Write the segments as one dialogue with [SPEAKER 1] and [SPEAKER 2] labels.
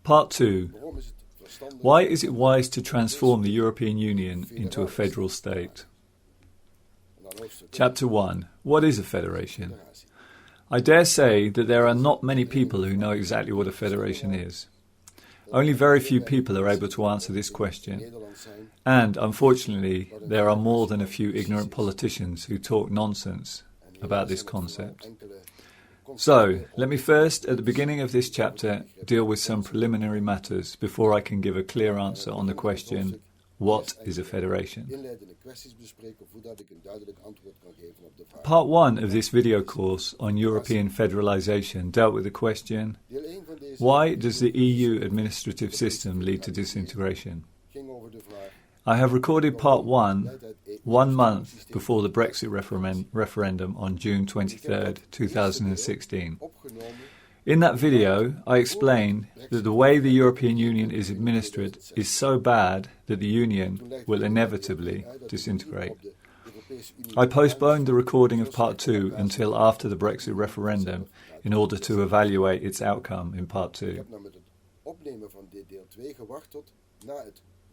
[SPEAKER 1] Part 2. Why is it wise to transform the European Union into a federal state? Chapter 1. What is a federation? I dare say that there are not many people who know exactly what a federation is. Only very few people are able to answer this question, and unfortunately there are more than a few ignorant politicians who talk nonsense about this concept. So, let me first, at the beginning of this chapter, deal with some preliminary matters before I can give a clear answer on the question, what is a federation? Part 1 of this video course on European federalisation dealt with the question, why does the EU administrative system lead to disintegration? I have recorded part 1 month before the Brexit referendum on June 23, 2016. In that video, I explained that the way the European Union is administered is so bad that the Union will inevitably disintegrate. I postponed the recording of part 2 until after the Brexit referendum in order to evaluate its outcome in part 2.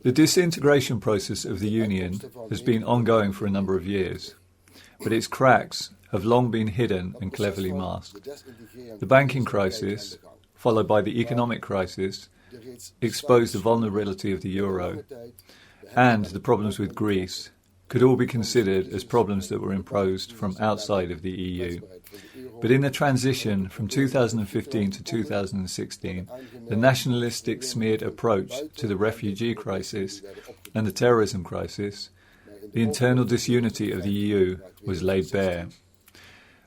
[SPEAKER 1] The disintegration process of the Union has been ongoing for a number of years, but its cracks have long been hidden and cleverly masked. The banking crisis, followed by the economic crisis, exposed the vulnerability of the euro, and the problems with Greece could all be considered as problems that were imposed from outside of the EU. But in the transition from 2015 to 2016, the nationalistic smeared approach to the refugee crisis and the terrorism crisis, the internal disunity of the EU was laid bare.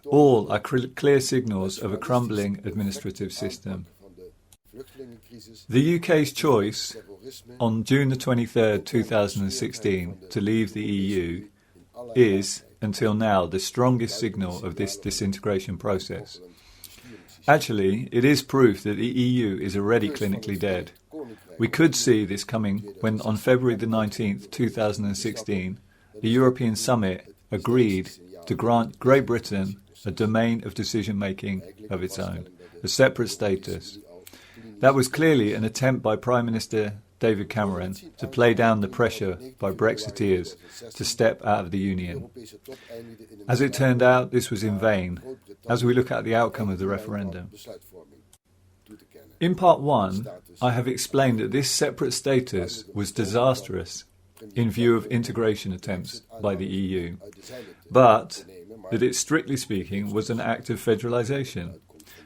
[SPEAKER 1] All are clear signals of a crumbling administrative system. The UK's choice on June 23, 2016 to leave the EU is, until now, the strongest signal of this disintegration process. Actually, it is proof that the EU is already clinically dead. We could see this coming when on February the 19th, 2016, the European Summit agreed to grant Great Britain a domain of decision-making of its own, a separate status. That was clearly an attempt by Prime Minister David Cameron to play down the pressure by Brexiteers to step out of the Union. As it turned out, this was in vain, as we look at the outcome of the referendum. In part 1, I have explained that this separate status was disastrous in view of integration attempts by the EU, but that it, strictly speaking, was an act of federalisation.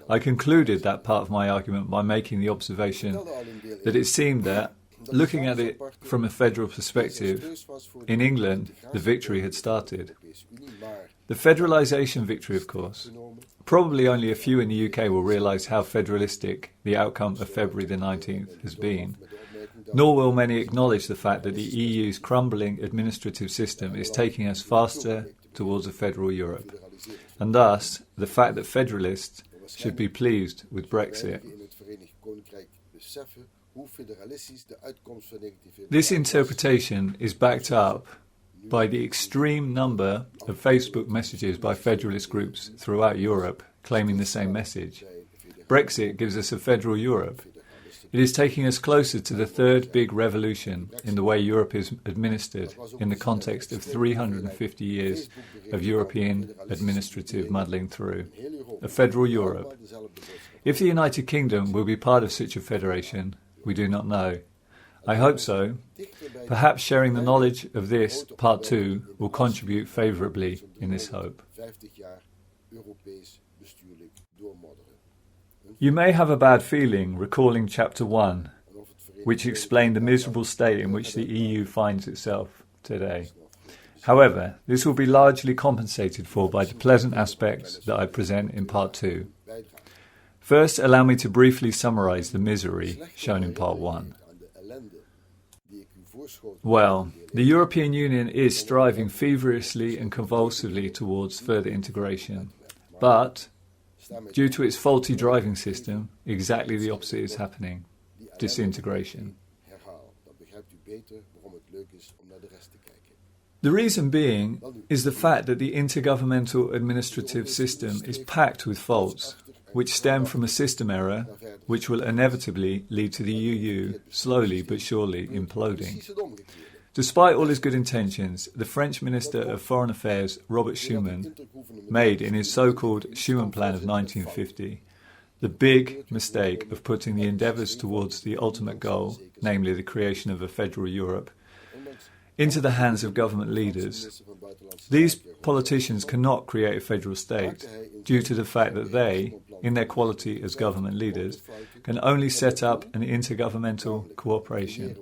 [SPEAKER 1] I concluded that part of my argument by making the observation that it seemed that, looking at it from a federal perspective, in England the victory had started. The federalisation victory, of course. Probably only a few in the UK will realise how federalistic the outcome of February the 19th has been, nor will many acknowledge the fact that the EU's crumbling administrative system is taking us faster towards a federal Europe, and thus the fact that federalists should be pleased with Brexit. This interpretation is backed up by the extreme number of Facebook messages by federalist groups throughout Europe claiming the same message. Brexit gives us a federal Europe. It is taking us closer to the third big revolution in the way Europe is administered in the context of 350 years of European administrative muddling through. A federal Europe. If the United Kingdom will be part of such a federation, we do not know. I hope so. Perhaps sharing the knowledge of this, part 2, will contribute favourably in this hope. You may have a bad feeling recalling Chapter 1, which explained the miserable state in which the EU finds itself today. However, this will be largely compensated for by the pleasant aspects that I present in Part 2. First, allow me to briefly summarise the misery shown in Part 1. Well, the European Union is striving feverishly and convulsively towards further integration, but due to its faulty driving system, exactly the opposite is happening: disintegration. The reason being is the fact that the intergovernmental administrative system is packed with faults. which stem from a system error which will inevitably lead to the EU slowly but surely imploding. Despite all his good intentions, the French Minister of Foreign Affairs, Robert Sherman, made in his so-called Schuman Plan of 1950 the big mistake of putting the endeavours towards the ultimate goal, namely the creation of a federal Europe, into the hands of government leaders. These politicians cannot create a federal state due to the fact that they, in their quality as government leaders, can only set up an intergovernmental cooperation,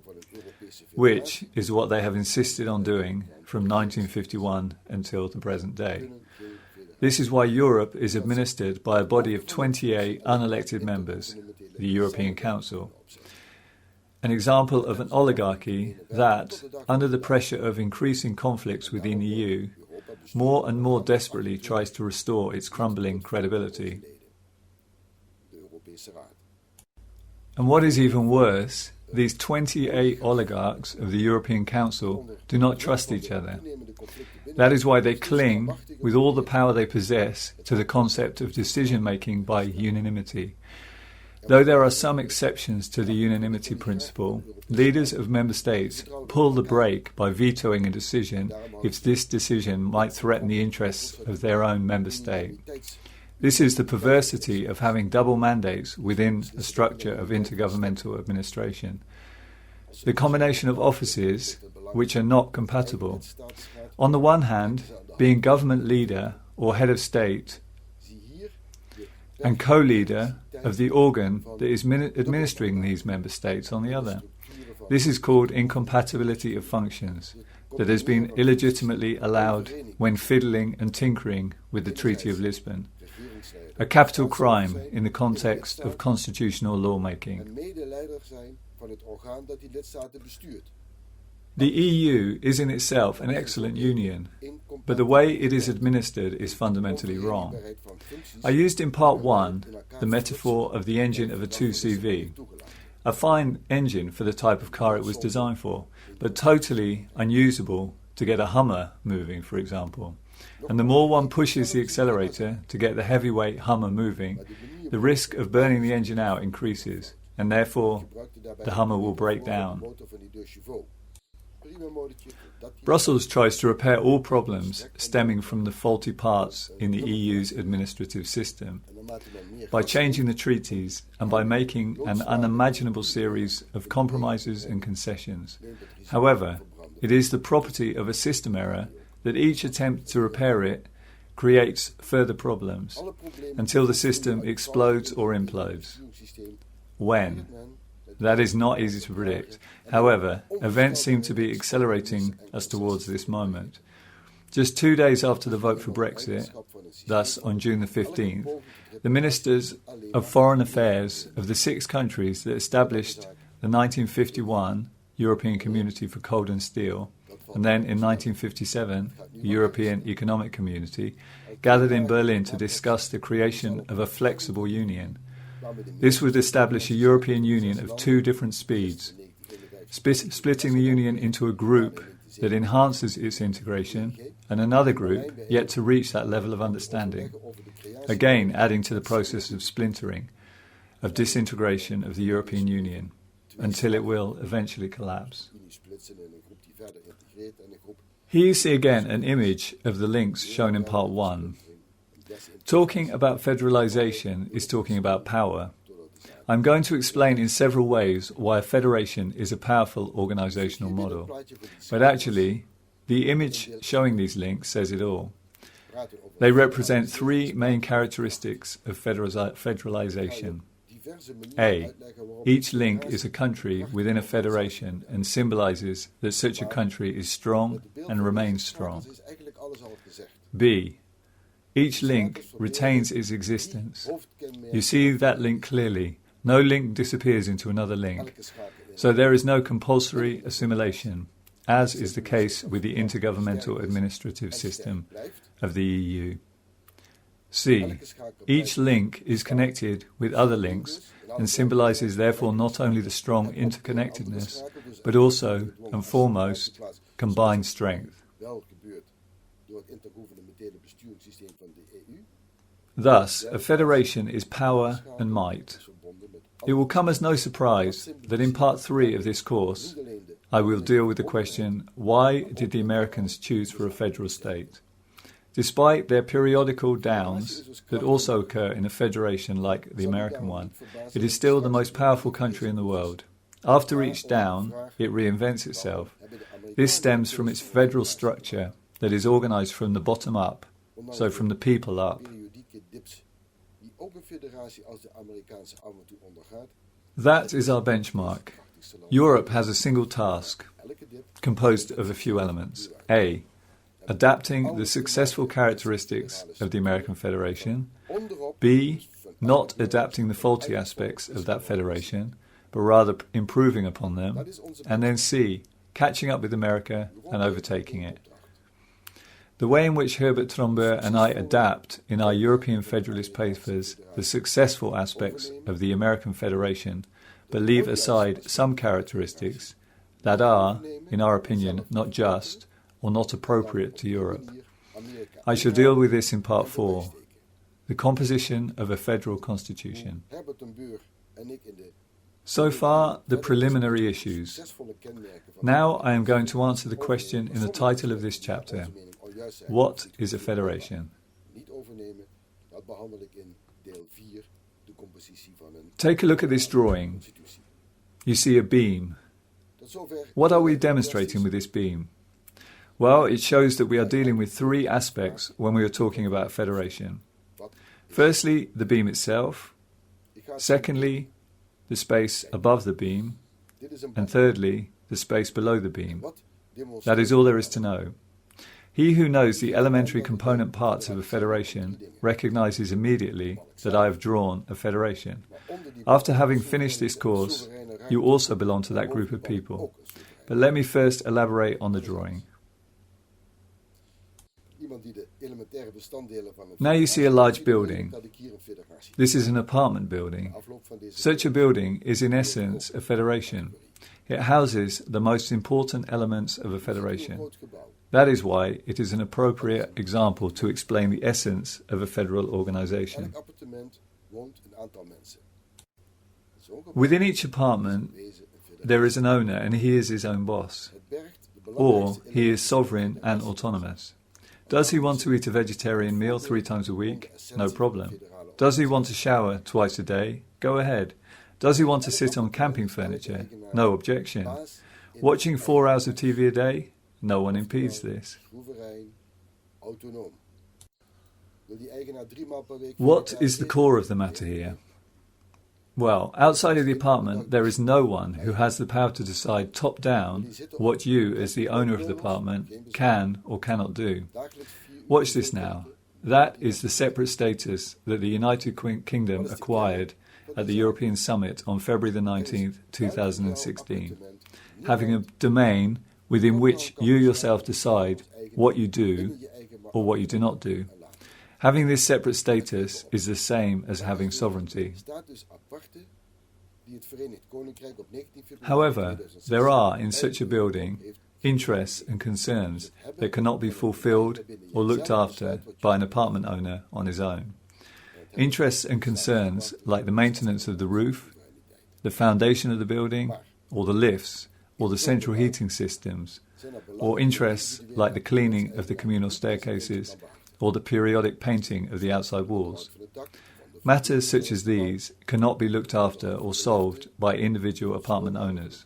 [SPEAKER 1] which is what they have insisted on doing from 1951 until the present day. This is why Europe is administered by a body of 28 unelected members, the European Council. An example of an oligarchy that, under the pressure of increasing conflicts within the EU, more and more desperately tries to restore its crumbling credibility. And what is even worse, these 28 oligarchs of the European Council do not trust each other. That is why they cling, with all the power they possess, to the concept of decision-making by unanimity. Though there are some exceptions to the unanimity principle, leaders of member states pull the brake by vetoing a decision if this decision might threaten the interests of their own member state. This is the perversity of having double mandates within a structure of intergovernmental administration. The combination of offices which are not compatible. On the one hand, being government leader or head of state and co-leader of the organ that is administering these member states on the other. This is called incompatibility of functions, that has been illegitimately allowed when fiddling and tinkering with the Treaty of Lisbon, a capital crime in the context of constitutional lawmaking. The EU is in itself an excellent union, but the way it is administered is fundamentally wrong. I used in part 1 the metaphor of the engine of a 2CV, a fine engine for the type of car it was designed for, but totally unusable to get a Hummer moving, for example. And the more one pushes the accelerator to get the heavyweight Hummer moving, the risk of burning the engine out increases, and therefore the Hummer will break down. Brussels tries to repair all problems stemming from the faulty parts in the EU's administrative system by changing the treaties and by making an unimaginable series of compromises and concessions. However, it is the property of a system error that each attempt to repair it creates further problems until the system explodes or implodes. When? That is not easy to predict. However, events seem to be accelerating us towards this moment. Just 2 days after the vote for Brexit, thus on June the 15th, the ministers of foreign affairs of the 6 countries that established the 1951 European Community for Coal and Steel, and then in 1957 the European Economic Community, gathered in Berlin to discuss the creation of a flexible union. This would establish a European Union of 2 different speeds, splitting the Union into a group that enhances its integration and another group yet to reach that level of understanding, again adding to the process of splintering, of disintegration of the European Union, until it will eventually collapse. Here you see again an image of the links shown in part 1. Talking about federalization is talking about power. I'm going to explain in several ways why a federation is a powerful organizational model. But actually, the image showing these links says it all. They represent 3 main characteristics of federalization. A. Each link is a country within a federation and symbolizes that such a country is strong and remains strong. B. Each link retains its existence. You see that link clearly. No link disappears into another link. So there is no compulsory assimilation, as is the case with the intergovernmental administrative system of the EU. C. Each link is connected with other links and symbolizes therefore not only the strong interconnectedness, but also, and foremost, combined strength. Thus, a federation is power and might. It will come as no surprise that in part 3 of this course, I will deal with the question, why did the Americans choose for a federal state? Despite their periodical downs that also occur in a federation like the American one, it is still the most powerful country in the world. After each down, it reinvents itself. This stems from its federal structure that is organized from the bottom up, so from the people up. That is our benchmark. Europe has a single task, composed of a few elements. A. Adapting the successful characteristics of the American Federation. B. Not adapting the faulty aspects of that federation, but rather improving upon them. And then C. Catching up with America and overtaking it. The way in which Herbert Tromber and I adapt in our European Federalist papers the successful aspects of the American Federation, but leave aside some characteristics that are, in our opinion, not just or not appropriate to Europe. I shall deal with this in part 4, the composition of a federal constitution. So far, the preliminary issues. Now I am going to answer the question in the title of this chapter. What is a federation? Take a look at this drawing. You see a beam. What are we demonstrating with this beam? Well, it shows that we are dealing with 3 aspects when we are talking about federation. Firstly, the beam itself. Secondly, the space above the beam. And thirdly, the space below the beam. That is all there is to know. He who knows the elementary component parts of a federation recognizes immediately that I have drawn a federation. After having finished this course, you also belong to that group of people. But let me first elaborate on the drawing. Now you see a large building. This is an apartment building. Such a building is in essence a federation. It houses the most important elements of a federation. That is why it is an appropriate example to explain the essence of a federal organization. Within each apartment, there is an owner and he is his own boss. Or he is sovereign and autonomous. Does he want to eat a vegetarian meal 3 times a week? No problem. Does he want to shower twice a day? Go ahead. Does he want to sit on camping furniture? No objection. Watching 4 hours of TV a day? No one impedes this. What is the core of the matter here? Well, outside of the apartment, there is no one who has the power to decide top-down what you, as the owner of the apartment, can or cannot do. Watch this now. That is the separate status that the United Kingdom acquired at the European Summit on February the 19th, 2016. Having a domain within which you yourself decide what you do or what you do not do. Having this separate status is the same as having sovereignty. However, there are, in such a building, interests and concerns that cannot be fulfilled or looked after by an apartment owner on his own. Interests and concerns like the maintenance of the roof, the foundation of the building, or the lifts, or the central heating systems, or interests like the cleaning of the communal staircases, or the periodic painting of the outside walls. Matters such as these cannot be looked after or solved by individual apartment owners.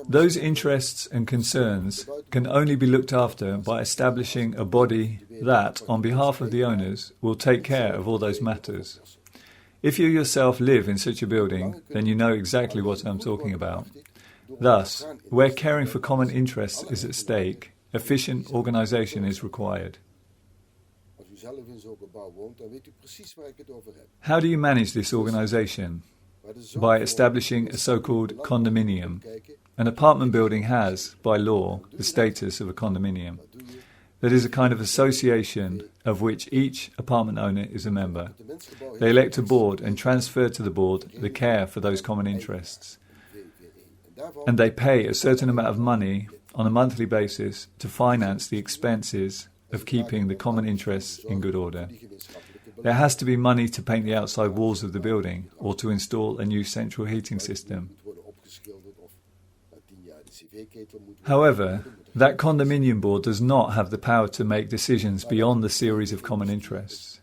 [SPEAKER 1] Those interests and concerns can only be looked after by establishing a body that, on behalf of the owners, will take care of all those matters. If you yourself live in such a building, then you know exactly what I'm talking about. Thus, where caring for common interests is at stake, efficient organisation is required. How do you manage this organisation? By establishing a so-called condominium. An apartment building has, by law, the status of a condominium. That is a kind of association of which each apartment owner is a member. They elect a board and transfer to the board the care for those common interests. And they pay a certain amount of money on a monthly basis to finance the expenses of keeping the common interests in good order. There has to be money to paint the outside walls of the building or to install a new central heating system. However, that condominium board does not have the power to make decisions beyond the series of common interests.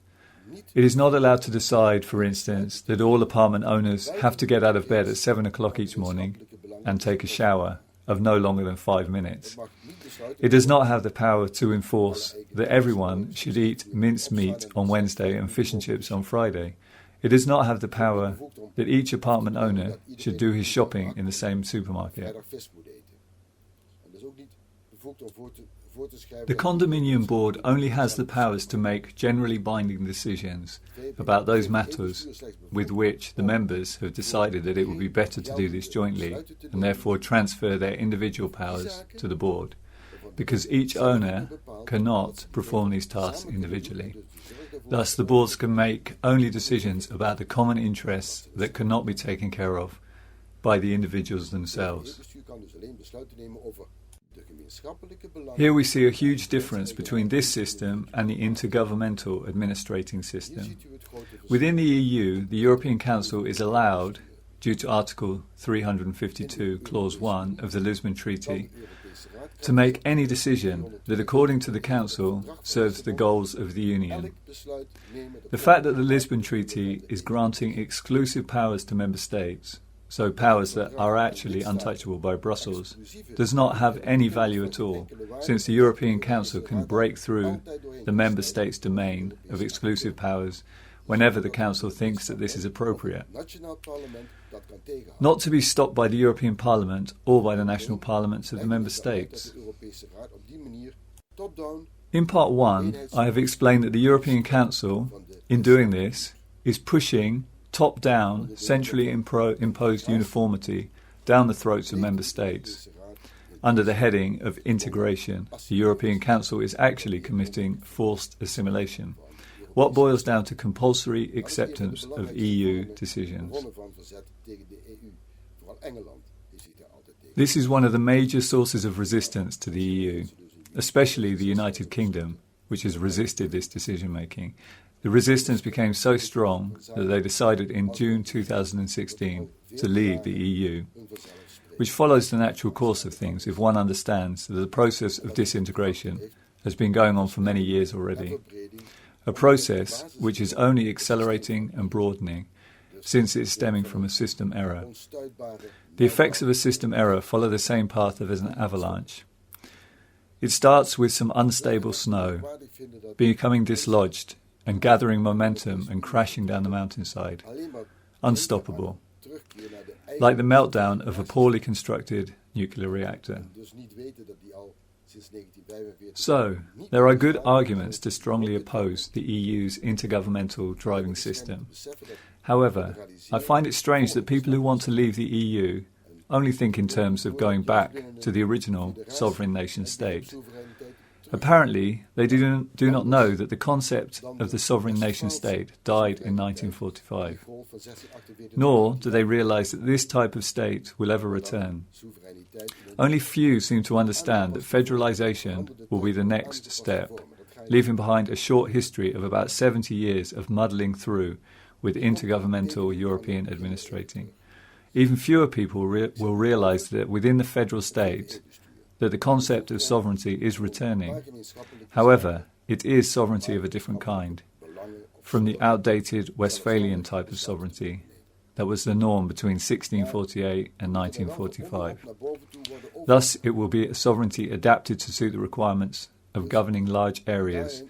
[SPEAKER 1] It is not allowed to decide, for instance, that all apartment owners have to get out of bed at 7 o'clock each morning and take a shower of no longer than 5 minutes. It does not have the power to enforce that everyone should eat minced meat on Wednesday and fish and chips on Friday. It does not have the power that each apartment owner should do his shopping in the same supermarket. The condominium board only has the powers to make generally binding decisions about those matters with which the members have decided that it would be better to do this jointly and therefore transfer their individual powers to the board, because each owner cannot perform these tasks individually. Thus, the boards can make only decisions about the common interests that cannot be taken care of by the individuals themselves. Here we see a huge difference between this system and the intergovernmental administrating system. Within the EU, the European Council is allowed, due to Article 352, Clause 1 of the Lisbon Treaty, to make any decision that, according to the Council, serves the goals of the Union. The fact that the Lisbon Treaty is granting exclusive powers to Member States, so powers that are actually untouchable by Brussels, does not have any value at all, since the European Council can break through the Member States' domain of exclusive powers whenever the Council thinks that this is appropriate, not to be stopped by the European Parliament or by the national parliaments of the Member States. In Part 1, I have explained that the European Council, in doing this, is pushing top-down, centrally imposed uniformity down the throats of Member States. Under the heading of integration, the European Council is actually committing forced assimilation, what boils down to compulsory acceptance of EU decisions. This is one of the major sources of resistance to the EU, especially the United Kingdom, which has resisted this decision-making. The resistance became so strong that they decided in June 2016 to leave the EU, which follows the natural course of things if one understands that the process of disintegration has been going on for many years already, a process which is only accelerating and broadening since it's stemming from a system error. The effects of a system error follow the same path as an avalanche. It starts with some unstable snow, becoming dislodged and gathering momentum and crashing down the mountainside. Unstoppable. Like the meltdown of a poorly constructed nuclear reactor. So, there are good arguments to strongly oppose the EU's intergovernmental driving system. However, I find it strange that people who want to leave the EU only think in terms of going back to the original sovereign nation state. Apparently, they do not know that the concept of the sovereign nation state died in 1945. Nor do they realise that this type of state will ever return. Only few seem to understand that federalisation will be the next step, leaving behind a short history of about 70 years of muddling through with intergovernmental European administrating. Even fewer people will realise that within the federal state, that the concept of sovereignty is returning. However, it is sovereignty of a different kind, from the outdated Westphalian type of sovereignty that was the norm between 1648 and 1945. Thus, it will be a sovereignty adapted to suit the requirements of governing large areas,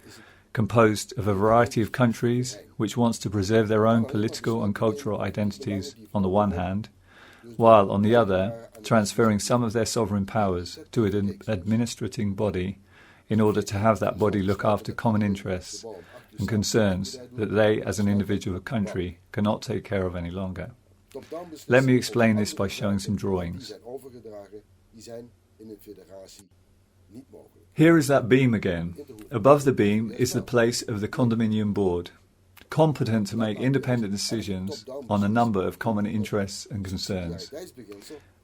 [SPEAKER 1] composed of a variety of countries which wants to preserve their own political and cultural identities on the one hand, while on the other, transferring some of their sovereign powers to an administrating body in order to have that body look after common interests and concerns that they, as an individual country, cannot take care of any longer. Let me explain this by showing some drawings. Here is that beam again. Above the beam is the place of the condominium board, competent to make independent decisions on a number of common interests and concerns.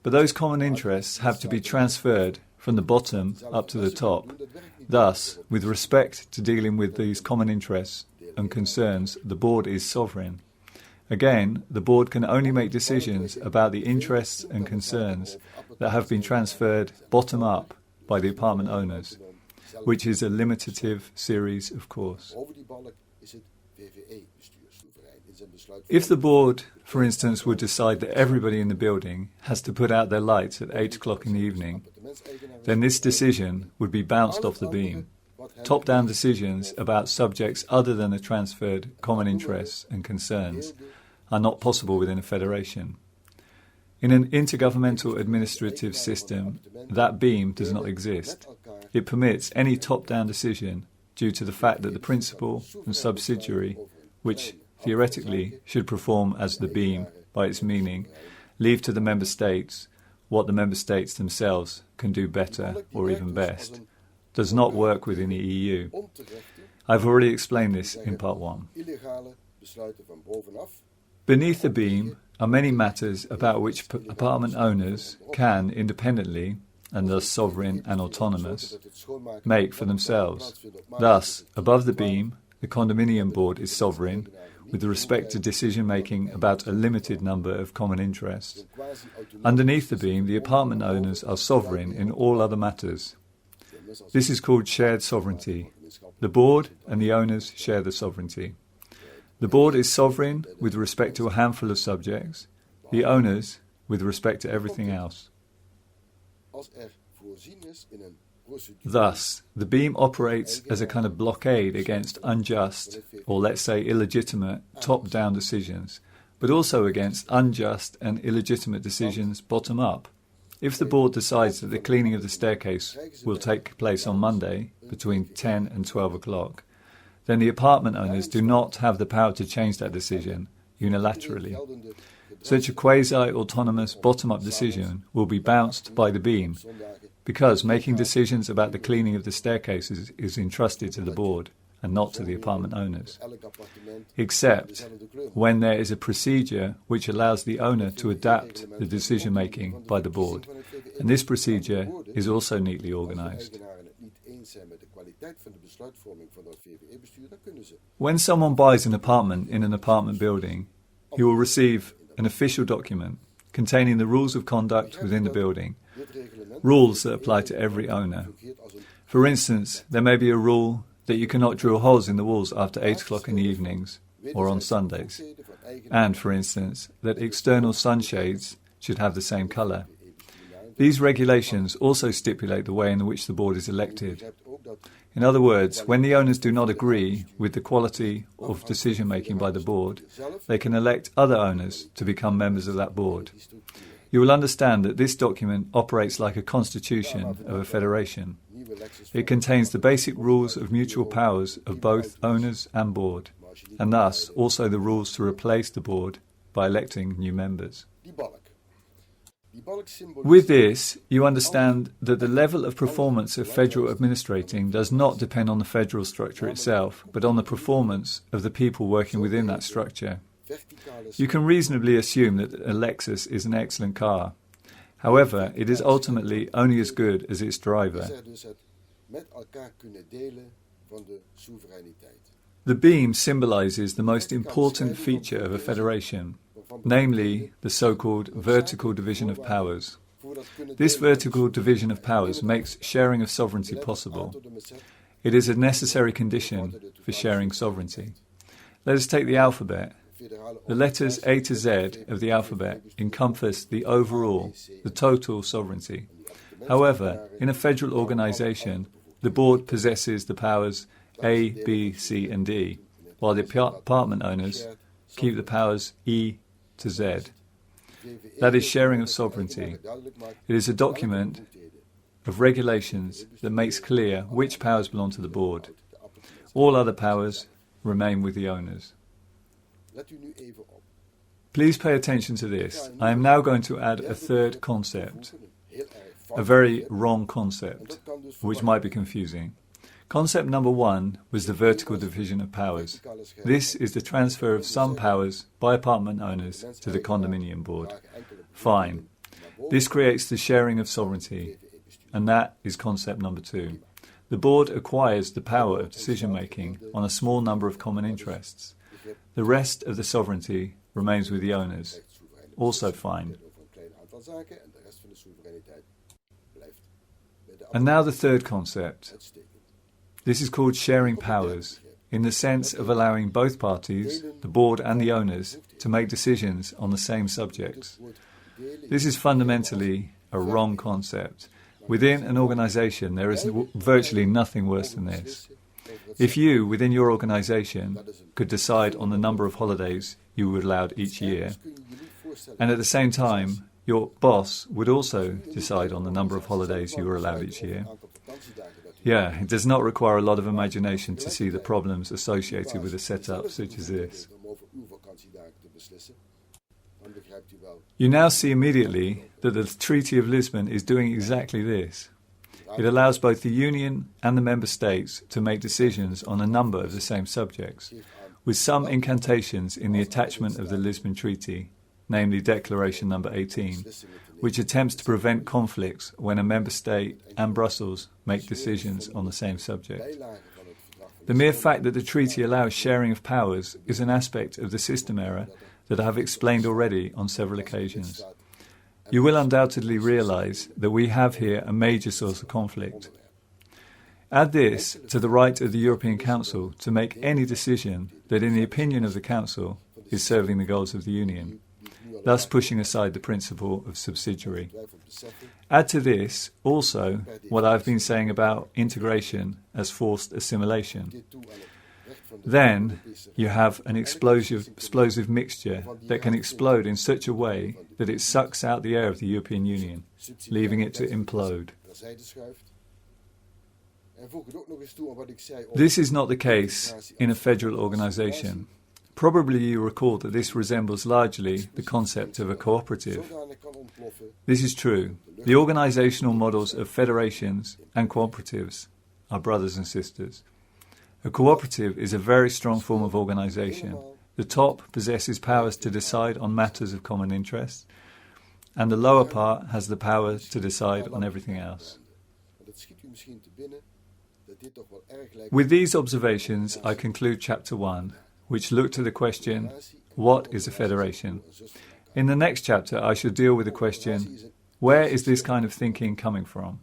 [SPEAKER 1] But those common interests have to be transferred from the bottom up to the top. Thus, with respect to dealing with these common interests and concerns, the board is sovereign. Again, the board can only make decisions about the interests and concerns that have been transferred bottom up by the apartment owners, which is a limitative series, of course. If the board, for instance, would decide that everybody in the building has to put out their lights at 8 o'clock in the evening, then this decision would be bounced off the beam. Top-down decisions about subjects other than the transferred common interests and concerns are not possible within a federation. In an intergovernmental administrative system, that beam does not exist. It permits any top-down decision due to the fact that the principal and subsidiary, which theoretically should perform as the beam by its meaning, leave to the member states what the member states themselves can do better or even best, does not work within the EU. I've already explained this in part 1. Beneath the beam are many matters about which apartment owners can independently, and thus sovereign and autonomous, make for themselves. Thus, above the beam, the Condominium Board is sovereign with respect to decision-making about a limited number of common interests. Underneath the beam, the apartment owners are sovereign in all other matters. This is called shared sovereignty. The board and the owners share the sovereignty. The board is sovereign with respect to a handful of subjects, the owners with respect to everything else. Thus, the beam operates as a kind of blockade against unjust, or let's say illegitimate, top-down decisions, but also against unjust and illegitimate decisions bottom-up. If the board decides that the cleaning of the staircase will take place on Monday between 10 and 12 o'clock, then the apartment owners do not have the power to change that decision unilaterally. Such a quasi-autonomous bottom-up decision will be bounced by the beam, because making decisions about the cleaning of the staircases is entrusted to the board and not to the apartment owners, except when there is a procedure which allows the owner to adapt the decision-making by the board, and this procedure is also neatly organised. When someone buys an apartment in an apartment building, he will receive an official document containing the rules of conduct within the building, rules that apply to every owner. For instance, there may be a rule that you cannot drill holes in the walls after 8 o'clock in the evenings or on Sundays, and, for instance, that external sunshades should have the same colour. These regulations also stipulate the way in which the board is elected. In other words, when the owners do not agree with the quality of decision-making by the board, they can elect other owners to become members of that board. You will understand that this document operates like a constitution of a federation. It contains the basic rules of mutual powers of both owners and board, and thus also the rules to replace the board by electing new members. With this, you understand that the level of performance of federal administrating does not depend on the federal structure itself, but on the performance of the people working within that structure. You can reasonably assume that a Lexus is an excellent car. However, it is ultimately only as good as its driver. The beam symbolizes the most important feature of a federation, namely the so-called vertical division of powers. This vertical division of powers makes sharing of sovereignty possible. It is a necessary condition for sharing sovereignty. Let us take the alphabet. The letters A to Z of the alphabet encompass the overall, the total sovereignty. However, in a federal organization, the board possesses the powers A, B, C and D, while the apartment owners keep the powers E to Z. That is sharing of sovereignty. It is a document of regulations that makes clear which powers belong to the board. All other powers remain with the owners. Please pay attention to this. I am now going to add a third concept, a very wrong concept, which might be confusing. Concept number 1 was the vertical division of powers. This is the transfer of some powers by apartment owners to the condominium board. Fine. This creates the sharing of sovereignty. and that is concept number 2. The board acquires the power of decision-making on a small number of common interests. The rest of the sovereignty remains with the owners. Also fine. And now the third concept. This is called sharing powers, in the sense of allowing both parties, the board and the owners, to make decisions on the same subjects. This is fundamentally a wrong concept. Within an organisation, there is virtually nothing worse than this. If you, within your organisation, could decide on the number of holidays you were allowed each year, and at the same time, your boss would also decide on the number of holidays you were allowed each year. Yeah, it does not require a lot of imagination to see the problems associated with a setup such as this. You now see immediately that the Treaty of Lisbon is doing exactly this. It allows both the Union and the Member States to make decisions on a number of the same subjects, with some incantations in the attachment of the Lisbon Treaty, namely Declaration number 18, which attempts to prevent conflicts when a Member State and Brussels make decisions on the same subject. The mere fact that the treaty allows sharing of powers is an aspect of the system error that I have explained already on several occasions. You will undoubtedly realise that we have here a major source of conflict. Add this to the right of the European Council to make any decision that, in the opinion of the Council, is serving the goals of the Union, thus pushing aside the principle of subsidiary. Add to this also what I've been saying about integration as forced assimilation. Then you have an explosive mixture that can explode in such a way that it sucks out the air of the European Union, leaving it to implode. This is not the case in a federal organisation. Probably you recall that this resembles largely the concept of a cooperative. This is true. The organisational models of federations and cooperatives are brothers and sisters. A cooperative is a very strong form of organisation. The top possesses powers to decide on matters of common interest, and the lower part has the power to decide on everything else. With these observations, I conclude Chapter 1, which looked at the question, what is a federation? In the next chapter, I shall deal with the question, where is this kind of thinking coming from?